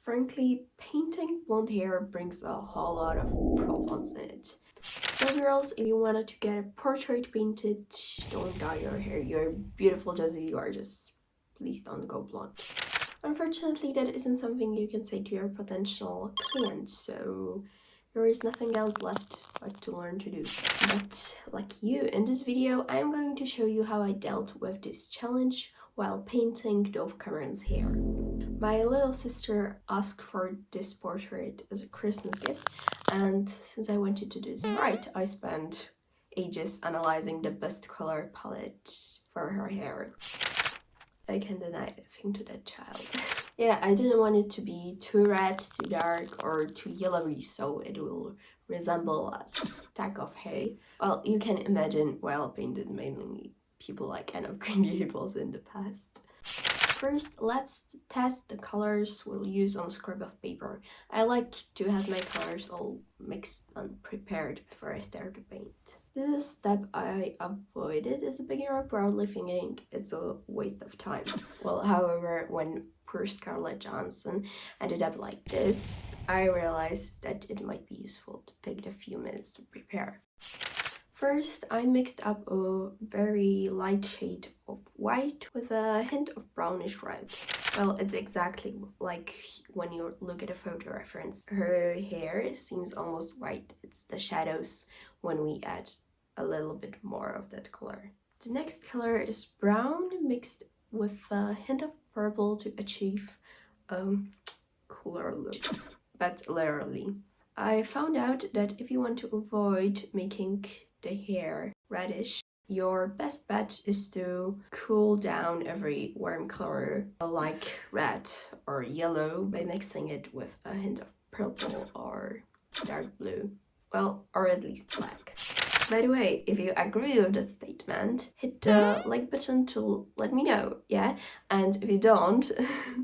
Frankly, painting blonde hair brings a whole lot of problems in it. So girls, if you wanted to get a portrait painted, don't dye your hair. You're beautiful just as you are, just please don't go blonde. Unfortunately, that isn't something you can say to your potential client, so there is nothing else left but to learn to do so. But like you, in this video, I am going to show you how I dealt with this challenge while painting Dove Cameron's hair. My little sister asked for this portrait as a Christmas gift, and since I wanted to do this right, I spent ages analyzing the best color palette for her hair. I can deny anything to that child. Yeah, I didn't want it to be too red, too dark, or too yellowy, so it will resemble a stack of hay. Well, you can imagine, well, painted mainly people like Anne of Green Gables in the past. First, let's test the colors we'll use on a scrap of paper. I like to have my colors all mixed and prepared before I start to paint. This is a step I avoided as a beginner, proudly thinking it's a waste of time. Well, however, when poor Scarlett Johansson ended up like this, I realized that it might be useful to take a few minutes to prepare. First, I mixed up a very light shade of white with a hint of brownish red. Well, it's exactly like when you look at a photo reference. Her hair seems almost white. It's the shadows when we add a little bit more of that color. The next color is brown mixed with a hint of purple to achieve a cooler look, but literally. I found out that if you want to avoid making the hair reddish, your best bet is to cool down every warm color like red or yellow by mixing it with a hint of purple or dark blue. Well, or at least black. By the way, if you agree with that statement, hit the like button to let me know, yeah? And if you don't,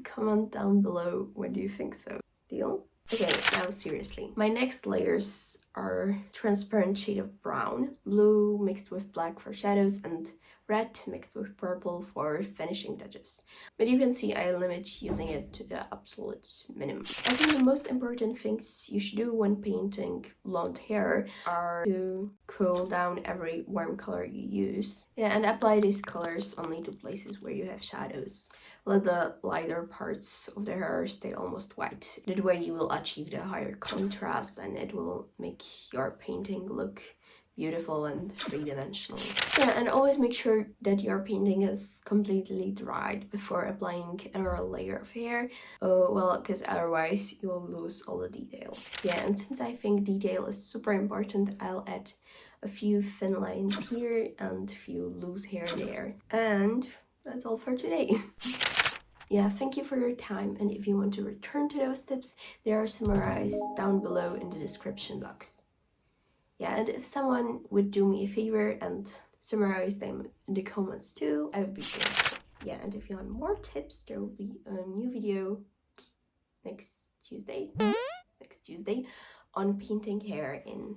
comment down below what do you think so. Deal? Okay, now seriously. My next layers are transparent shade of brown, blue mixed with black for shadows, and red mixed with purple for finishing touches. But you can see I limit using it to the absolute minimum. I think the most important things you should do when painting blonde hair are to cool down every warm color you use. Yeah, and apply these colors only to places where you have shadows. Let the lighter parts of the hair stay almost white. That way you will achieve the higher contrast and it will make your painting look beautiful and three-dimensional. Yeah, and always make sure that your painting is completely dried before applying another layer of hair. Well, because otherwise you will lose all the detail. Yeah, and since I think detail is super important, I'll add a few thin lines here and a few loose hair there. And that's all for today. Yeah, thank you for your time, and if you want to return to those tips, they are summarized down below in the description box. Yeah, and if someone would do me a favor and summarize them in the comments too, I would be grateful. Yeah, and if you want more tips, there will be a new video next Tuesday on painting hair in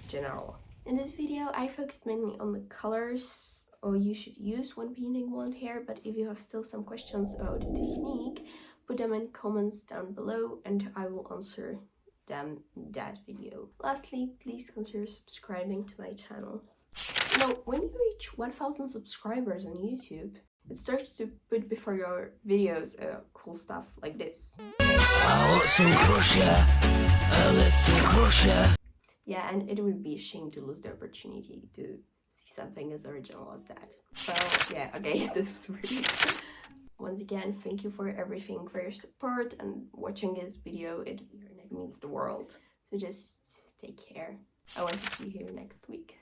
general. In this video, I focused mainly on the colors you should use when painting blonde hair, but if you have still some questions about the technique, put them in comments down below and I will answer them in that video. Lastly, please consider subscribing to my channel. You know, when you reach 1000 subscribers on YouTube, it starts to put before your videos cool stuff like this. Yeah, and it would be a shame to lose the opportunity to see something as original as that. Well, yeah, okay, this was weird. Once again, thank you for everything, for your support and watching this video. It means the world. So just take care. I want to see you here next week.